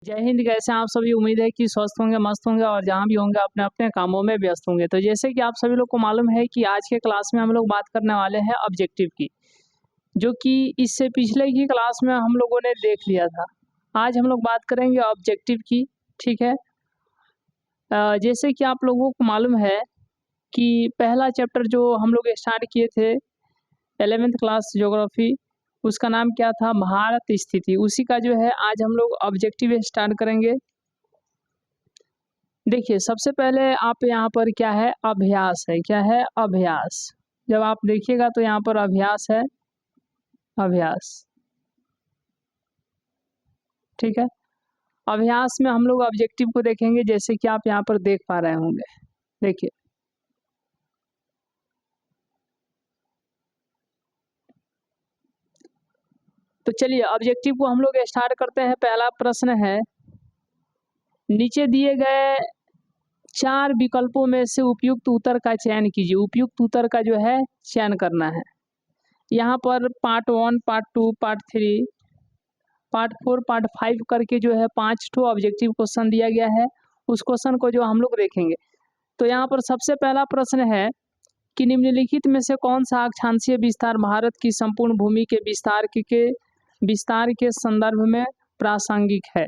जय हिंद। कैसे हैं आप सभी? उम्मीद है कि स्वस्थ होंगे, मस्त होंगे और जहाँ भी होंगे अपने अपने कामों में व्यस्त होंगे। तो जैसे कि आप सभी लोग को मालूम है कि आज के क्लास में हम लोग बात करने वाले हैं ऑब्जेक्टिव की, जो कि इससे पिछले की क्लास में हम लोगों ने देख लिया था। आज हम लोग बात करेंगे ऑब्जेक्टिव की, ठीक है। जैसे कि आप लोगों को मालूम है कि पहला चैप्टर जो हम लोग स्टार्ट किए थे 11th क्लास ज्योग्राफी, उसका नाम क्या था? भारत स्थिति। उसी का जो है आज हम लोग ऑब्जेक्टिव स्टार्ट करेंगे। देखिए, सबसे पहले आप यहाँ पर क्या है, अभ्यास है। क्या है? अभ्यास। जब आप देखिएगा तो यहाँ पर अभ्यास है, अभ्यास, ठीक है। अभ्यास में हम लोग ऑब्जेक्टिव को देखेंगे, जैसे कि आप यहाँ पर देख पा रहे होंगे। देखिए, तो चलिए ऑब्जेक्टिव को हम लोग स्टार्ट करते हैं। पहला प्रश्न है, नीचे दिए गए 4 विकल्पों में से उपयुक्त उत्तर का चयन कीजिए। उपयुक्त उत्तर का जो है चयन करना है। यहाँ पर part 1, part 2, part 3, part 4, part 5 करके जो है 5 ठो ऑब्जेक्टिव क्वेश्चन दिया गया है। उस क्वेश्चन को जो हम लोग देखेंगे, तो यहाँ पर सबसे पहला प्रश्न है कि निम्नलिखित में से कौन सा अक्षांशीय विस्तार भारत की संपूर्ण भूमि के विस्तार के संदर्भ में प्रासंगिक है।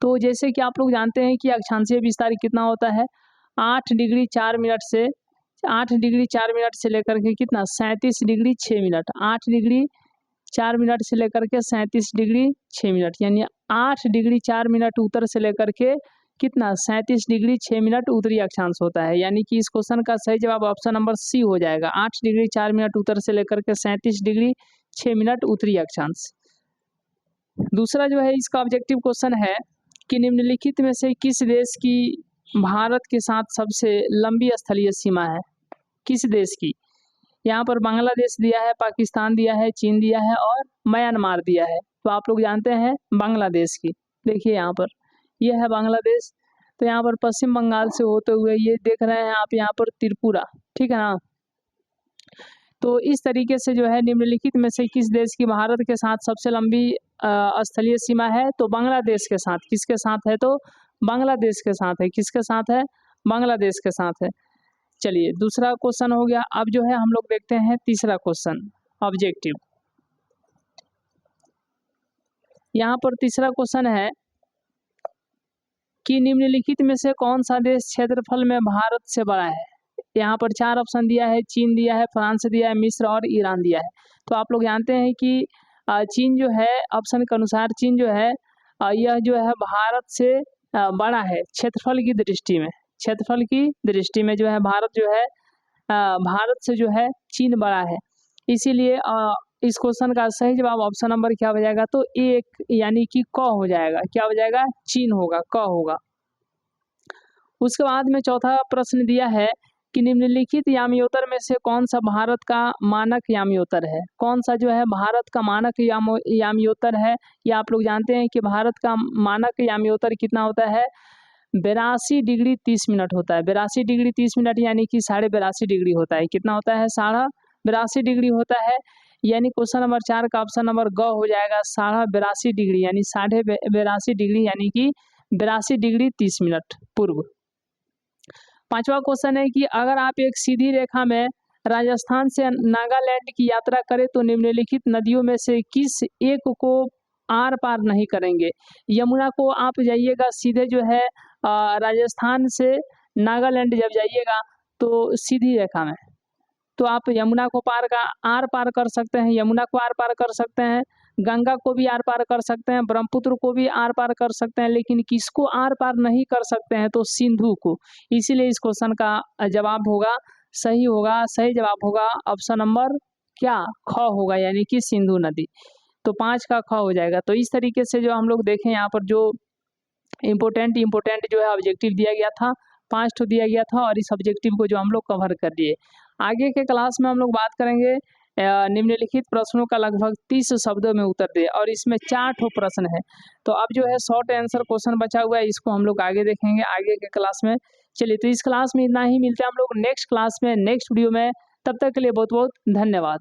तो जैसे कि आप लोग जानते हैं कि अक्षांशीय विस्तार कितना होता है, 8 डिग्री 4 मिनट से 8 डिग्री 4 मिनट से लेकर के कितना 37 डिग्री 6 मिनट, 8 डिग्री 4 मिनट से लेकर के 37 डिग्री 6 मिनट, यानी 8 डिग्री 4 मिनट उत्तर से लेकर के कितना 37 डिग्री 6 मिनट उत्तरी अक्षांश होता है। यानी कि इस क्वेश्चन का सही जवाब ऑप्शन नंबर सी हो जाएगा। 8 डिग्री 4 मिनट उत्तर से लेकर के 37 डिग्री 6 मिनट उत्तरी अक्षांश। दूसरा जो है इसका ऑब्जेक्टिव क्वेश्चन है कि निम्नलिखित में से किस देश की भारत के साथ सबसे लंबी स्थलीय सीमा है? किस देश की? यहाँ पर बांग्लादेश दिया है, पाकिस्तान दिया है, चीन दिया है और म्यांमार दिया है। तो आप लोग जानते हैं बांग्लादेश की। देखिए यहाँ पर यह है बांग्लादेश। तो यहाँ पर पश्चिम बंगाल से होते हुए ये देख रहे हैं आप यहाँ पर त्रिपुरा, ठीक है ना। तो इस तरीके से जो है निम्नलिखित में से किस देश की भारत के साथ सबसे लंबी स्थलीय सीमा है? तो बांग्लादेश के साथ। किसके साथ है? तो बांग्लादेश के साथ है। किसके साथ है? बांग्लादेश के साथ है। चलिए दूसरा क्वेश्चन हो गया। अब जो है हम लोग देखते हैं तीसरा क्वेश्चन ऑब्जेक्टिव। यहाँ पर तीसरा क्वेश्चन है कि निम्नलिखित में से कौन सा देश क्षेत्रफल में भारत से बड़ा है? यहाँ पर 4 ऑप्शन दिया है, चीन दिया है, फ्रांस दिया है, मिस्र और ईरान दिया है। तो आप लोग जानते हैं कि चीन जो है, ऑप्शन के अनुसार चीन जो है यह जो है भारत से बड़ा है क्षेत्रफल की दृष्टि में। क्षेत्रफल की दृष्टि में जो है भारत जो है भारत से जो है चीन बड़ा है। इसीलिए इस क्वेश्चन का सही जवाब ऑप्शन नंबर क्या हो जाएगा? तो एक, यानी कि क हो जाएगा। क्या हो जाएगा? चीन होगा, क होगा। उसके बाद में चौथा प्रश्न दिया है कि निम्नलिखित यामियोत्तर में से कौन सा भारत का मानक यामियोत्तर है? कौन सा जो है भारत का मानक यामियोत्तर है? या आप लोग जानते हैं कि भारत का मानक यामियोत्तर कितना होता है? 82 डिग्री 30 मिनट होता है। 82 डिग्री 30 मिनट यानी कि 82.5 डिग्री होता है। कितना होता है? 82.5 डिग्री होता है। यानी क्वेश्चन नंबर 4 का ऑप्शन नंबर ग हो जाएगा। 82.5 डिग्री यानी 82.5 डिग्री यानी कि 82 डिग्री 30 मिनट पूर्व। पांचवा क्वेश्चन है कि अगर आप एक सीधी रेखा में राजस्थान से नागालैंड की यात्रा करें तो निम्नलिखित नदियों में से किस एक को आर पार नहीं करेंगे? यमुना को आप जाइएगा सीधे जो है राजस्थान से नागालैंड जब जाइएगा तो सीधी रेखा में, तो आप यमुना को आर पार कर सकते हैं, यमुना को आर पार कर सकते हैं, गंगा को भी आर पार कर सकते हैं, ब्रह्मपुत्र को भी आर पार कर सकते हैं, लेकिन किसको आर पार नहीं कर सकते हैं? तो सिंधु को। इसीलिए इस क्वेश्चन का जवाब होगा, सही जवाब होगा ऑप्शन नंबर क्या? ख होगा, यानी कि सिंधु नदी। तो 5 का ख हो जाएगा। तो इस तरीके से जो हम लोग देखें यहाँ पर जो इम्पोर्टेंट जो है ऑब्जेक्टिव दिया गया था, 5 ठो दिया गया था और इस ऑब्जेक्टिव को जो हम लोग कवर कर लिए। आगे के क्लास में हम लोग बात करेंगे निम्नलिखित प्रश्नों का लगभग 30 शब्दों में उत्तर दे, और इसमें 4 ठो प्रश्न है। तो अब जो है शॉर्ट आंसर क्वेश्चन बचा हुआ है, इसको हम लोग आगे देखेंगे आगे के क्लास में। चलिए, तो इस क्लास में इतना ही। मिलते हैं हम लोग नेक्स्ट क्लास में, नेक्स्ट वीडियो में। तब तक के लिए बहुत बहुत धन्यवाद।